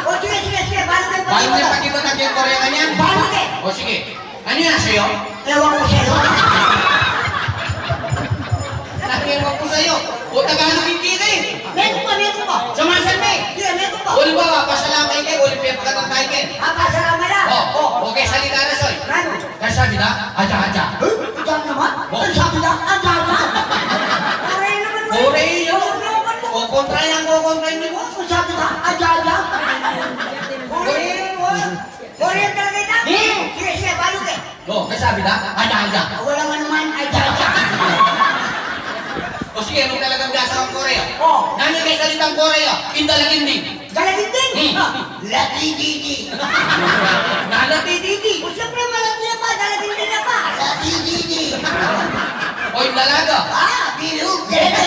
O sige, sige, sige. Balot Balot na pakibutang yung Korea ka niyan? Balot eh. O sige. Ano yan sa'yo? Ewan ko sa'yo. Nakiwan ko sa'yo. O Tagalog yung kiri. Meto pa. Sumasan me. Sige, meto pa. Uli ba, pasalamay kayo, uli piyapagatan tayo kayo. Pasalamat na. Okay, salita na soy. Ano? Kaya sabi na, aja. Ikaw naman? Ang sabi na, ang gana. Korea naman mo. Korea. O kontra yan, mo. Ang sabi na, ang gana. Korea talaga ito? Sige, sige, balot eh. Kaya sabi na, aja. Wala man naman, ang gana. O sige, anong talagang gasa ng Korea? Nani kay salitang Korea, indalagindi. Galagintin? Latididi. Nalatididi. O siyempre malaki na pa, galagintin na pa. Latididi. O yung dalaga. Bilog dede.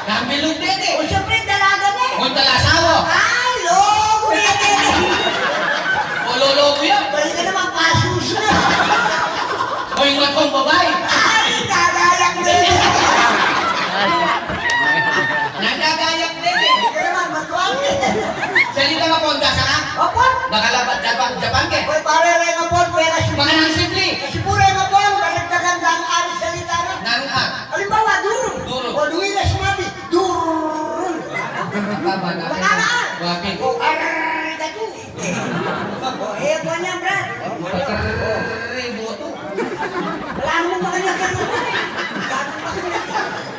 Nambilog dede. O siyempre dalaga na eh. O yung dalasawa. Logo dede. O lologo yan. Balik ka naman, pasus na. O yung matong babae. Gagayak dede. Nagagayak dede. Balik ka naman, matuwang dede. Salita nga po ang gasa ka? Opo. Nakalabat Japan ke? Oy, pare rin nga po, pwera si Mga nang simple. si pure nga po, daragdagan ang aris salita na. Nanuhan. Halimbawa, durun. Durun. O duwi na sumabi, durun. Tama na. Bakaraan. Bakit? O aray ka to. O, po niya, Brad. Pagkaray boto. Wala naman ba kanya ganun?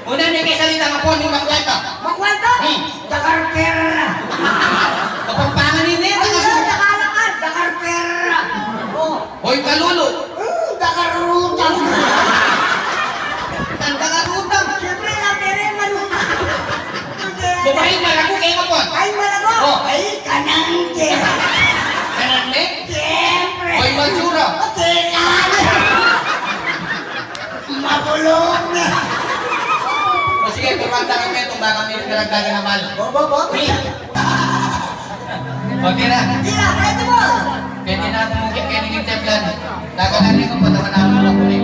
Una niya kay salita nga po, hindi magkwenta. Makwento? Dakarpera. Kapagpangan ni Neta. Ayun, dakalakad. Dakarpera. O, O yung kalulo. dakarutang. Tanda ka rutang. Siyempre, napere, manuta. Babae malago kayo ka po. Ay, malago. Oh. Ay, kanangke. Kanan me? Siyempre. O yung mansura. Kekan. Mabulong na. O sige, turwanta kami itong baka may pinagdagan na malo. Bobo. Okay na. Tira, ready mo. Pwede na ako mungkin kayo naging champion. Nagalanin ko, patawan ako lang po rin.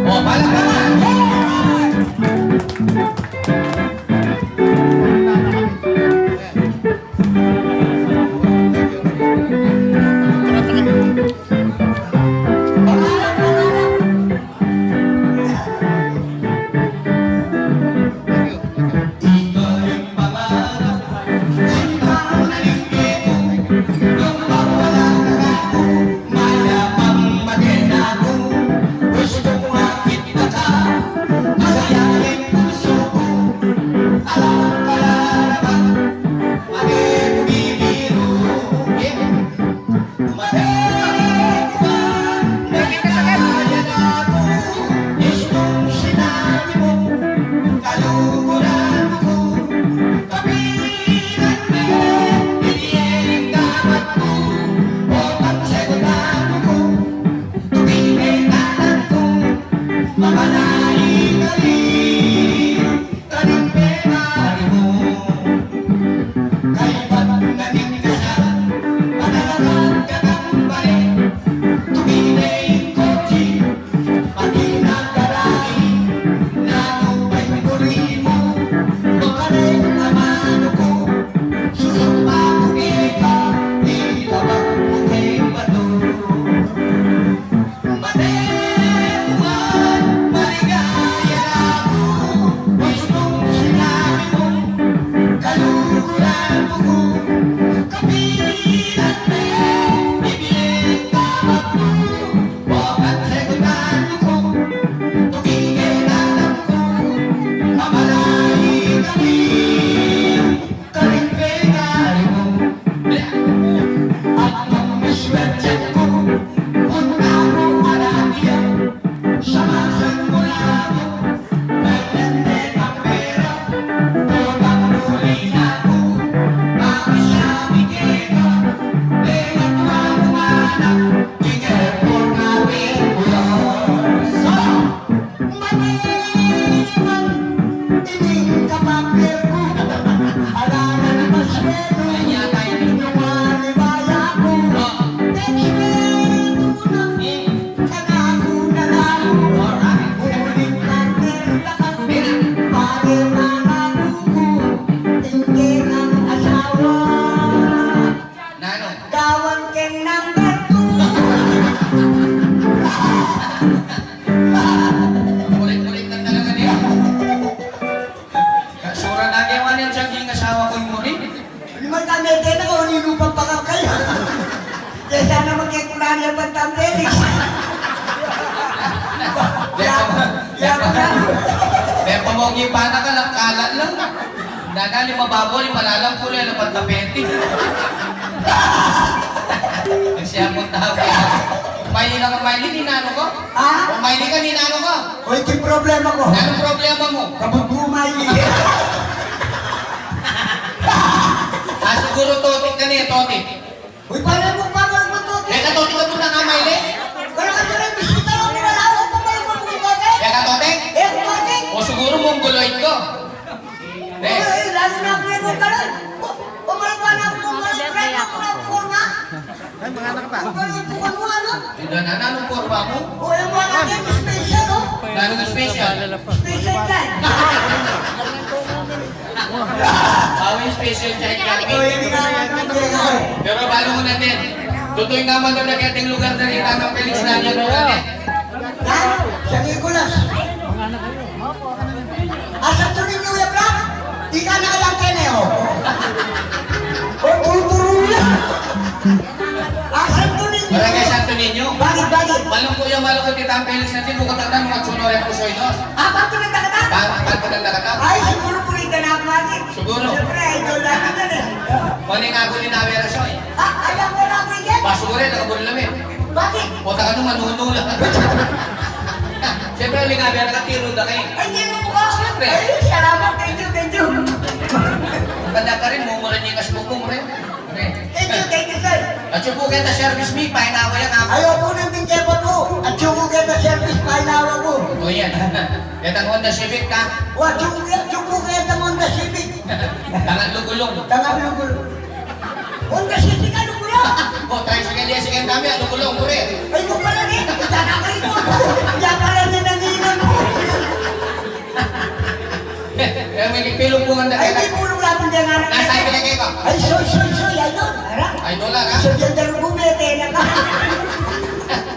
O, palakpakan! Pati nagkarami, nanupay ko rin mo. lupang pakang kayo. Kaya sana magkikulan yung Bantang Felix. May pamogi pa na ka lang, kalat lang. Nana, lima baboy, malalang kulay, lapat tapeti. Siya mong tao kaya. Maili na ka, Maili, ninano ko? Ha? O Maili ka, ninano ko? O, ito yung problema ko. Anong problema mo? Kabugumay Siguro totik ka niya, totik. Uy, paano mo mo to? Eh, katotik ka muna nga, Maili. Wala ka dyan ang bisita mo, wala ako pa pala mo kung tote. Eh, katotik? Tote. O siguro mongoloid ko. Eh, Lalo na ako yung kalan. Pumalagwa na ako, pumalagwa na ako na ako nga. Ay, mga anak pa. Pumalagwa mo, ano? hindi na, anong kurwa mo? O, yung mga natin, special, oh. Anong special? Special time. Awing special child O, kami. yung ginagawa. Pero balo mo natin. Tutoy naman doon na kating lugar na rin ng Felix na niya lugar eh. Ha? Sa Nicolas. Asa tuloy niyo yung black? Di ka nakalang kene, oh. O, puro-puro yan. Asa tuloy niyo? Barangay Santo Niño. Bakit? Malong kuya, malong ko tita ang Felix natin. Bukod ang tanong at suno yung pusoy dos. Bakit nagkakata? Paano ka nagdakata? Ay, siguro po rin ka na matik. Siguro. Siyempre, idol natin yan eh. Maling ako ni Nawera Soy. Alam mo na ako yan? Basura, nakabulamin. Bakit? O taka nung manunula. Siyempre, aling Nawera ka, tiro da kayo. Ay, hindi mo mukha. Siyempre. Ay, salamat. Thank you. Kanda ka rin, mumuran niya kasbog mo rin. Thank you, sir. At yung po kita service me, painawa yan ako. Ayaw po ng bingkepa po. At yung kita service, painawa ko. O yan. Yan ang Honda Civic ka. Wa, yung kita Honda Civic. Tangan lugulong. Tangan lugul. Honda Civic, ano ko lang? O, tricycle yan, sige kami, lugulong mo rin. Ay, mo pala rin. Itanakay mo. Yan pala niya nanginan mo. Eh, may kipilong po nga Ay, di pulong natin dyan anak. Nasa akin na kayo. Ay, soy. Idol. Ara. Ay, dola ka. So, yan daro bumete na ka.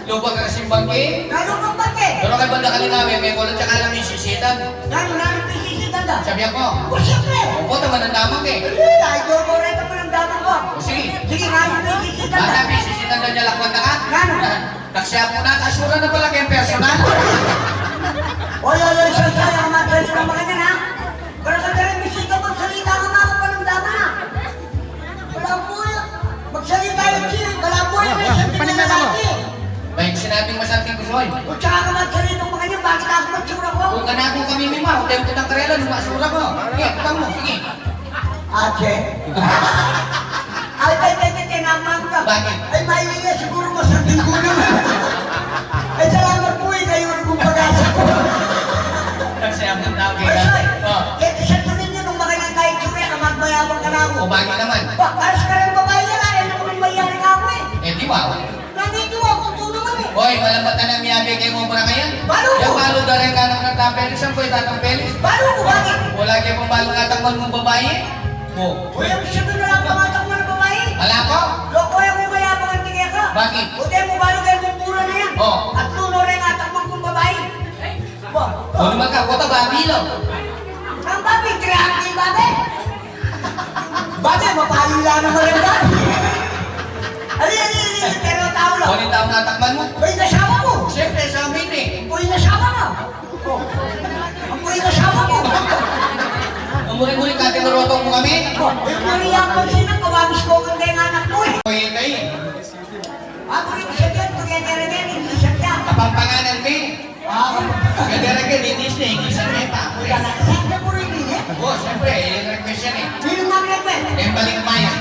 Lubag ka kasing bangki. Gano'n kang bate? Pero kay banda kalinawi, may kulat siya kalam yung sisitan. Gano'n pisisitan ka? Sabi ako, O, siyempre. upo naman ang damang eh. Idol ko rin mo ng damang ko. O sige, Sige, gano'n pisisitan ka? bata sisitan na niya lakwan na ka. Gano'n? Taksya po na, kasura na pala kayong personal. Oy, soy, ang matali ng mga yan, ha? Pero sa rin bisita mo, salita ka mga panundama na. Wala po yan. Magsalita yung siya. Wala po yan. May sabi na lalaki. Baik sinabing masanting kusoy. Kung tsaka ka magsalita ng mga yan, bakit ako magsura ko? Kung kanakong kami mima, kung tempo ng karela, lumasura ko. Sige, tutang mo, sige. Ache. Ay, tinaman ka. Bakit? Ay, mahilinga siguro masanting ko naman. Ay, salamat po eh. Kayo rin kong pag-asa ko. Taksya mo tao Ay, kaya. soy. O, Kaya sa tuloy niyo nung mga nang kahit suri, ang magmayabang ka na ako. o bakit naman? Paras ka rin babae yan, ayaw na kung mayari ka ako eh. Eh, di ba? Nandito ako, totoo naman eh. Hoy, malambatan ang miyabi kayo mo muna ngayon. Balo ko. Yung balo da rin ka ng nagtapelis, ang ko'y tatang pelis. Paano ko bakit? Wala kayo pang balong atakman mong babae. O, Uy, ang sabi na lang pangatang mo na babae. wala ko? Loko yung may mayabang ang tingin ka. Bakit? O tayo mo balo kayo mong pura na yan. Oh. At tuno rin ang atakman kong babae. Ba? O, naman ka, kota ba, bilo? Ang babi, tirahan kayo babi. Babi, mapalila na mo rin ba? Ali, pero tao lang. O, nita ang atakman mo? Uy, nasama mo. Siyempre, sa amin eh. Uy, nasama mo. Uy, nasama mo. Umuri-muri ka, tinurotong mo kami. Uy, kuriya ko sino, kawagis ko kang kaya anak mo eh. O, yun kayo. Ako rin siya dyan, pagkakara niya, hindi siya dyan. Kapampanganan mo eh. Ah, Gagara-gara, di Disney, gisan mo eh, pa. saan mo rin din eh? O, siyempre, yung request yan eh. Sino mag-request? Eh, balik maya.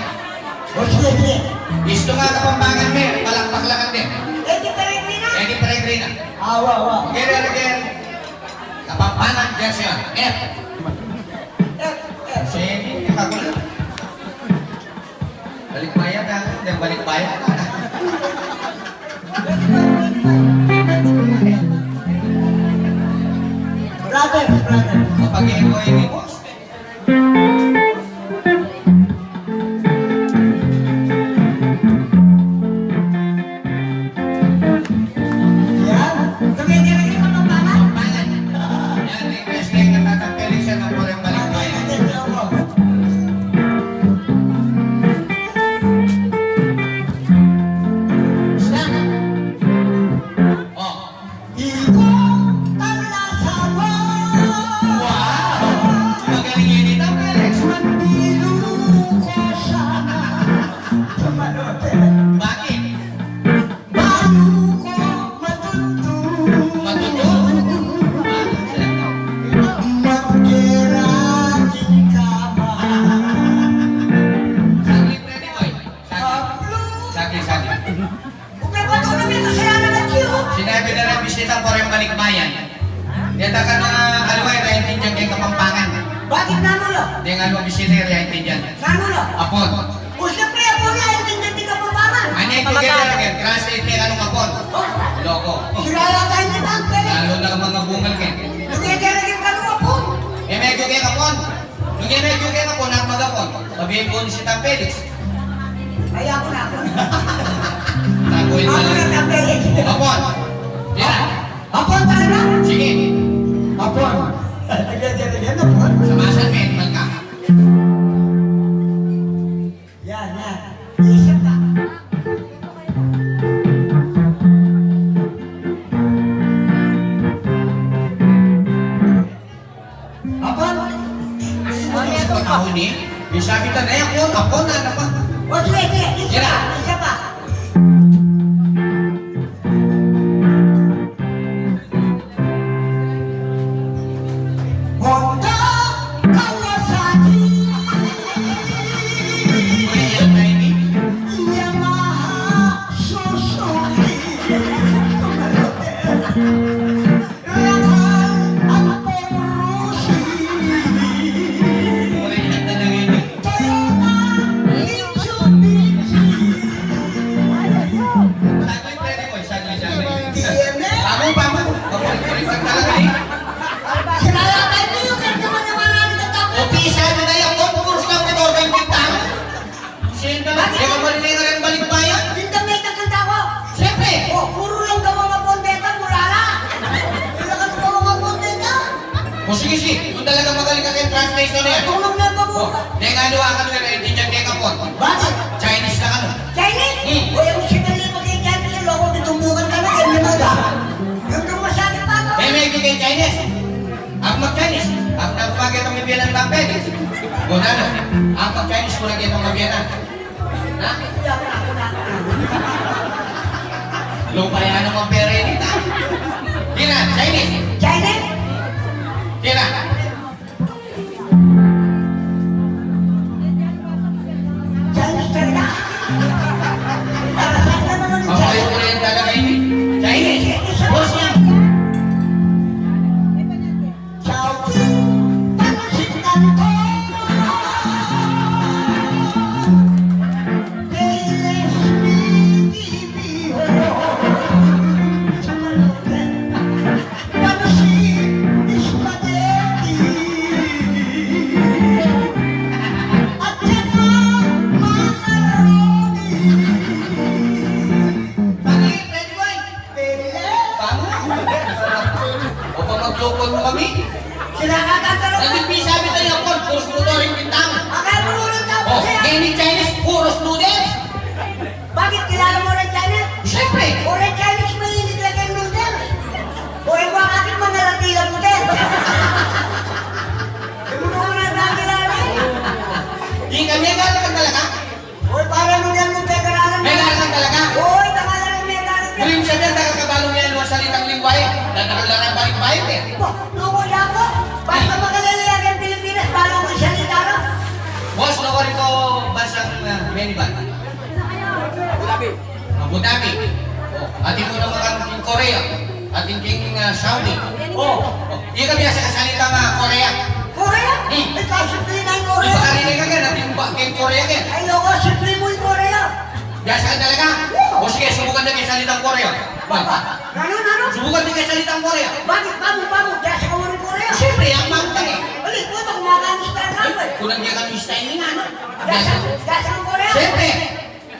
O sige. Gusto nga kapampangan mo eh, palakpak-lakan din. Eh, di pa rin din ah. Eh, di pa rin na. Awa. Gagara-gara. Kapampangan, dyan siya. F. Eh, Sige, kagulo. Balik maya ka, hindi balik maya ka. brother. Kapag ikaw ay ni boss. Yan. Tumigil ka ng pangalan. Pangan. Yan, request na yung natatangkali siya ng purang balik maya. bayan. Dito ka na alaway, raintindihan kay Kapampangan. Bakit na mo lo? Di nga ano bisita raintindihan. Saan mo lo? Apon. O siyempre, ako na, yung tingnan ka pa ba? Ano yung together again? Translate kay anong apon? Loko. Siraya tayo na lang, pwede. Lalo na mga bungal kay. Nagkakalagang ka nung ako. Eh, medyo kay kapon. Nung medyo kay kapon, napagapon. Sabihin po ni si Tam Felix. Ay, ako na ako. Taguin Ako na na lang. tapos. Apon. Yan. Apon talaga? Sige. Apon. Nagkakalagang apon. Samasan mo, mal ka. Yan, yan. Isip ka. Apon. Sa panahon ni, yung sabi ka na yan, apon na, ano pa? O sige, sige. Isa Yan. pa. Isa pa. Honda Kawasaki Original na ini. Yamaha Suzuki Ramal at Perusi Original na lang ini. Toyota Mitsubishi Tagoy pwede ko, sabi. DMX Ako pa mo. Papulit-pulit ka talaga eh. Sinala tayo niyo kaya naman naman namin natapos Opisa na na yung concurse lang ito, may bintang. Sino na? Di ka marinig ka rin balik bayan? Tinda may kakanta ko Siyempre. Oh, puro lang daw mga pondeta, mula na. Wala ka daw mga pondeta. O sige, sige. Kung talaga magaling ka kay translation na yan. Tulong na ba O, buka? di nga luwa ka nung naintindihan kay Kapon. Bakit? Chinese na ka nun. Chinese? Hmm. O yung sinali mo kay Chinese, yung loko bitumbukan ka na, yung limaga. Yung tumasabi pa ako. Eh, may kay Chinese. Ako mag-Chinese. Ako nagpagay itong ibilan ng Felix. Kung ano, ako mag-Chinese ko lagi itong mabiyanan. Ha? Ako na. Lupayan naman pera yun ito. Tira, Chinese. Chinese? Tira. Chinese talaga. Para saan na naman yung Papayo Chinese? ko na yung talaga yun. Chinese. Boss yan. Chowking, pansitan ko. Kailes BTV, pansit, spaghetti. At saka macaroni. Bakit, Red Boy? Kailes. Tama. O pa maglukod mo kami? Sinakakanta ko. Nagpipisa sabi tayo ako, puros mo to rin bintang. Akala mo ulit ako O, siya. gaming Chinese, puros noodles. Bakit kilala mo rin Chinese? Siyempre. O rin Chinese may hindi lagay noodles. O bakit mga natilang noodles? Hindi mo naman na nakilala eh. Di kami agad talaga. O para noodles mo pagkaralan mo. May lalang talaga. O tangala ng may lalang ka. Kulim siya din, nakakabalong yan ang salitang lingwahe. Dadakalan balik-balik eh. Nuko niya ako. Basta makalalayan ang Pilipinas, bago ko siya ni Taro. Boss, no ko rin ko basang minivan. Abu Dhabi. O, ating mo naman King Korea. Ating King Saudi. O, di ka biya sa kasalita nga Korea. Korea? Hmm. Ay, kasimple na yung Di Korea. ba karinig ka gan, ating King Korea gan. Ay, loko, simple mo yung Korea. Biasa ka talaga. O sige, subukan din kayo salitang Korea. Ano? Subukan din kayo salitang Korea. Bakit? Paano? Diyasa ka mo rin Korea. Siyempre, ang mangtang eh. Ali, puto, kumakain sa travel. Kulang niya kami style nga, no? Diyasa ng Korea. Siyempre.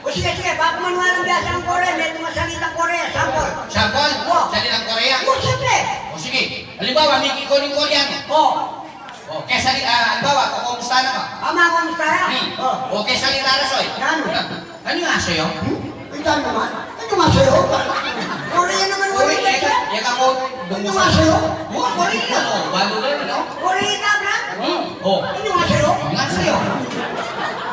O sige, bago manuha ng diyasa ng Korea, may tumasalitang Korea, sample. Sample, Oh. salitang Korea. O, siyempre. O sige, halimbawa, may kikoning Koreano. O, O, kaya halimbawa, kumusta na ka? ama, kamusta ya? O, O, kaya salita na soy. Ano? Ano nga sa'yo? ikaw naman. Ano nga sa'yo? Korea naman Korea, ulit ka siya. yan ako. Ano nga sa'yo? Oo, Korea, no? Bago rin, no? Korea ka, bra? O, Ano nga sa'yo? ano nga sa'yo?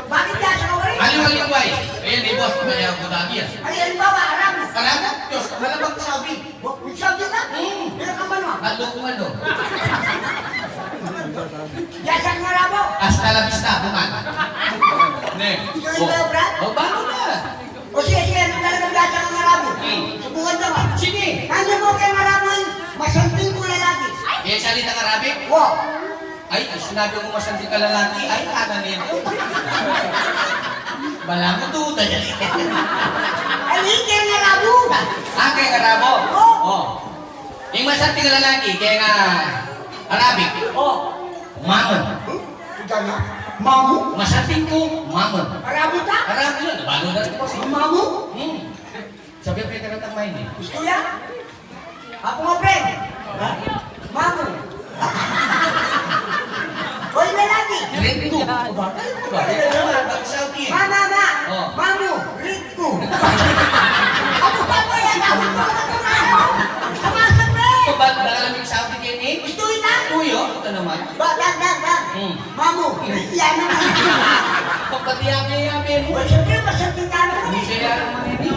Bakit diyasa ka rin? Aliw-aliway. Ayan, di boss, kaya ako dagi yan. Ay, halimbawa, aram. Talaga? Diyos, kalabang sabi. Nagsabi ka? Pero ka man, At lukumalo. diyasa ng arabo. Hasta la vista, buman. Ne. Ikaw ba, Brad? O, bago na. O sige, anong talagang diyasa ng arabo? Hmm. Subukan ka ba? Sige. Nandiyan mo kay maraming masama ng Arabic? Wow. Ay, sinabi mo masanti ka lalaki, ay, kanan nito. Bala mo duda yan. Aligyan nga labo. Kaya Arabo? Oo. Oh. Yung masanti ka lalaki, kaya nga Arabic. Oh. Mamon. Gana? Mamu? Masanti ko, mamon. Arabo ka? Arabic yun, nabalo na rin ko siya. Mamu? Sabi ko, ito na main eh. Gusto yan? Ako nga, friend. Mamu. Hoy, lalaki. Rin ko. Saudi eh. Mama. Oh. Mamu. Ritko. Ako pa po yan. Ako pa po yan. Sama sa friend. Ito ba, nakalamig Saudi kayo ni? Gusto ita? Tuyo, ito naman. Dag. Mamu. Yan naman. Pagpatiyami-yami mo. Hoy, siyempre, masakit ka naman eh. Siya naman hindi.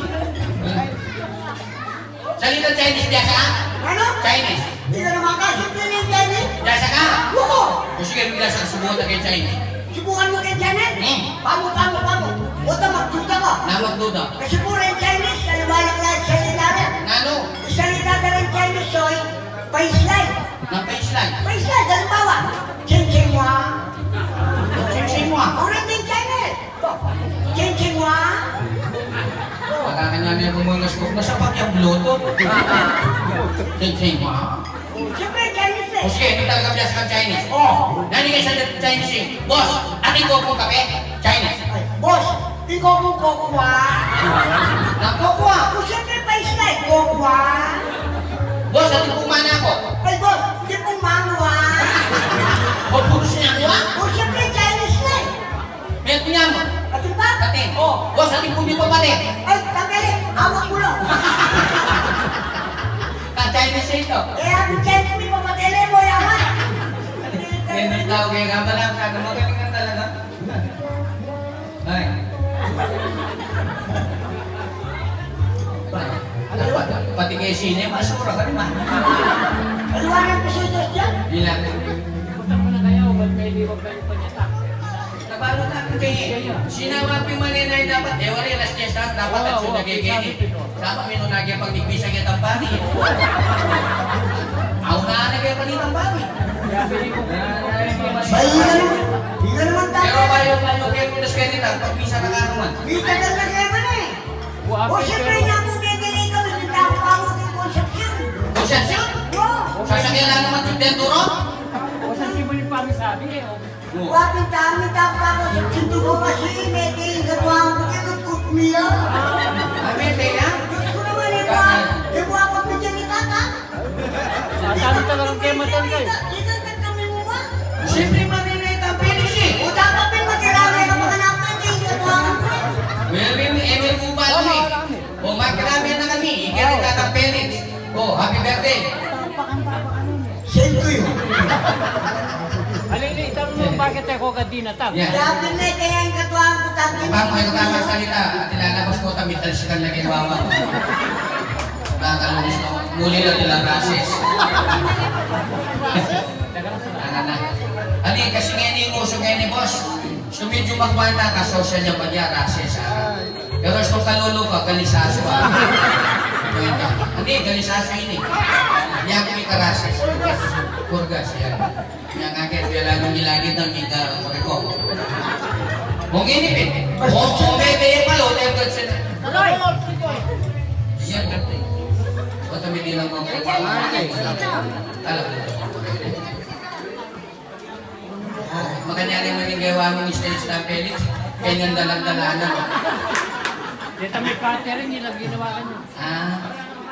Salita Chinese, biasa ka? Ano? Chinese. Hindi ka naman kasipin yung Janet. Biasa ka? Oo. O sige, biasa ka subukan na kay Chinese. Subukan mo kay Janet. Pamu. Buta magduda ka. Namagduda. Kasi puro yung Chinese, naliwalak lang sa salita rin. Nano? Salita ka rin Chinese, soy. Paislay. Napaislan. Paislay, halimbawa. Ching mo. Sing mo ah. Ulit din Chinese. Ching mo. Pagkakan namin ang mga scope. Nasa pag yung Bluetooth. Sing mo ah. Siyempre Chinese O eh. sige, ito talaga biasa ka Chinese. Oh. Nani kayo sa Chinese eh. Boss, ating ko kong kape? Chinese. Ay, boss, di ko mo kukuha. Nakukuha. O siyempre paislay, kukuha. Boss, ating kumana ako. Ay, boss, di pong mamuha. O puno siya niya. O siyempre Chinese na eh. Meron niya mo. At ba? Ating. Boss, ating pundi pa pala. Ay, tagali, awak mo lang. Ka-Chinese ito. Eh, ang Chinese mo papatele mo yaman. Yan ang tao kaya kama lang ka. Magaling ka talaga. Ay. Pati kay Sine, masura ka naman. Aliwanag ko sa Diyos dyan. Bilang. Punta mo na kayo, ba't may liwag kayo pa niya tak? Nabalo natin kay Sinawag yung maninay dapat. Wala las gestan dapat at siya nagigini. Dapat minunagyan pag nagpisa kita ang bani. Ako na nagay pa dito ang bani. Bay, hindi ka naman Pero tayo. kayo kaya punas kayo nila pag pisa na kanuman. Di tagal na kayo man eh. O siyempre niya po bibili ka, nagtao ka mo ng konsepsyon. Konsensyon? Oo. Sasakyan lang naman yung denturo? O sa simulin pa kami sabi eh. Wapin kami tao ka mo sa sintugo kasi meding katuwang ko kayo kutmiya. Amete ya? Diyos ko naman eh ba? Di mo ako bigyan ni tata? Dami talagang kayo matan kayo. Dito ka kami mo ba? Siyempre maninay ang penis eh. O dapat din magkirami ka mga napagin katuwang ko. Well, Emil Cubano eh. O magkarami na kami. Ikaya tatang penis. O, happy birthday. Send ko yun. Alili, itanong mo bakit ako kadina tak? Yan. Dapat na kaya yung katuwang ko tangin. Bang may tamang salita at ilalabas ko kami dahil siya lagi wawa. Nakakalungis ko. Muli lang nila rases. Na. Ani, kasi ngayon yung uso ngayon ni boss. So medyo magwala ka, social niya pa niya, rases ha. Pero gusto kalulu ka, galisaso ha. Hindi, galisaso yun eh. Yan kami karases. Kurgas, yan. Yan agad, kaya lang nilagid ng kita, ko. Kung inipin. Kung bebe pa, o tayo ka sila. Yan, gante. O kami din ang mga alam mo. Makanya rin maging gawa mong stage na Felix. Kaya nang dalang-dalanan. Dito may catering nilang ginawa ka niyo.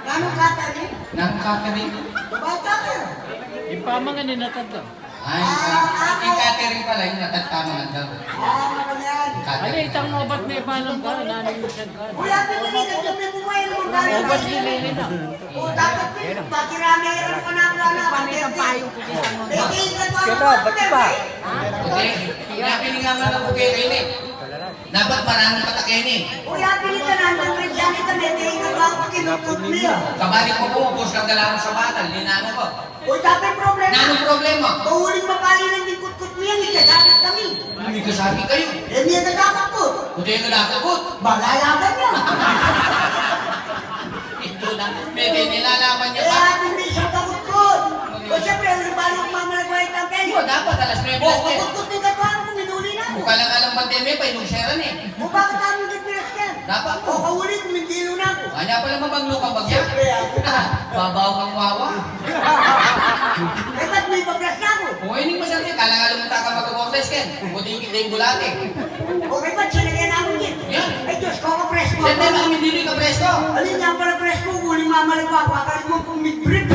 Gano'ng kata rin? Nakakakarin. Bata ka. Yung pamangan ni natad lang. Ay, yung catering pala, yung natatama daw. Ano yan? Ali, Catering. itang obat may palang ka, nanayusan ka. Kuya, piniligan ka may bumayin mo ba? Obat nilili na. O dapat din, bakirami rin ko na ang lana. Pagkita payo ko dito. ba't pa? Okay? Pinapilingaman ng bukay kayo eh. Dapat maraming patakeni. Kuya, pinita na ang Christianity ka may tingin ka ako kinutut niya. Kabalik mo pumupos kang galawan sa batal, linano ko. O dapat problema. Nanong problema? Uhuling mapali ng di kut-kut niya, hindi kasakit kami. Hindi ka sabi kayo. Eh, niya nagkakot ko. Kung tayo nalakabot. Balalaban niya. Ito na. Pwede nilalaman niya Eh, pa. ating hindi siya kakot-kut. O siyempre, uling balong mo, dapat alas 9 O, lang yan. kapag ni katuan mo, minuli na ako. Kung kalang-alang ba teme pa, inugseran eh. O, bakit kami nagpilas ka? Dapat O, kawuli, kumindilo na ako. Kanya pala mabanglo kang bagya. Babaw kang wawa. Eh, ba't may paglas na ako? Kung hindi mo sabi, kalang-alang mo taka mag-bordes ken. Buti kita yung bulate. Okay, ba't sinagyan ako din? Yan. Ay, Diyos ko, ka-press mo. Siyempre, kami dili ka presko. Alin nga pala press ko, huli mamalag ako, akalit mo kung mid-brief.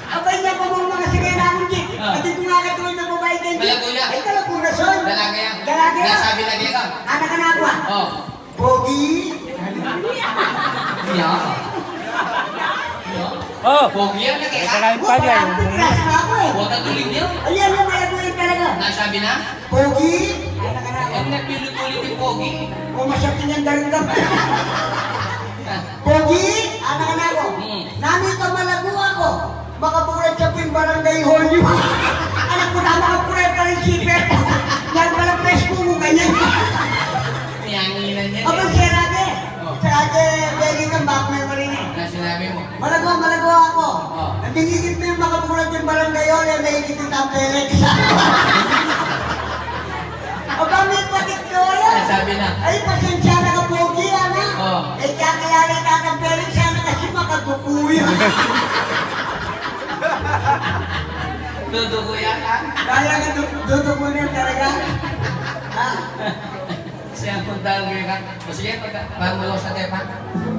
Abay niya pa mga sinagyan ako din. At ito nga katuloy na babae kayo. Malago na. Ay, kalago na, son. Dalaga yan. Dalaga yan. Nasabi na kaya ka. Anak ka na ako, ah. Oh. Pogi. Yeah. Oh! Pogi yan na kaya ka. Kakain Oh, pa niya. parang pinras na ako, eh. Huwag ka tulig niyo. Ayan, yung malago yan talaga. Nasabi na? Pogi. Anak ka na ako. Huwag nagpilit-ulit yung pogi. O, masakit yung daringdam. Pogi. Anak ka na ako. Nami ka malago ako. Makabulat sa po yung barangay hall nyo. Anak ko na, makabulat ka rin sipet. Yan pala press ko mo ganyan. Niyanginan yan Abang eh. sirage. Sirage, begging kang back memory na. Na sinabi mo. Malago ako. Oh. Nabigigit mo yung makabulat yung barangay hall, yung nahigit yung Tam Felix. Aba, may patik ko yan. Nasabi na. Ay, pasensya na ka, Pogi, anak. Oh. Eh, kaya kilala ka Tam Felix, sana kasi makadukuya. Dudugo yan ha? Kaya ka dudukuya talaga. Ha? Siya ang punta ka. O sige, pagka, bago sa tepa.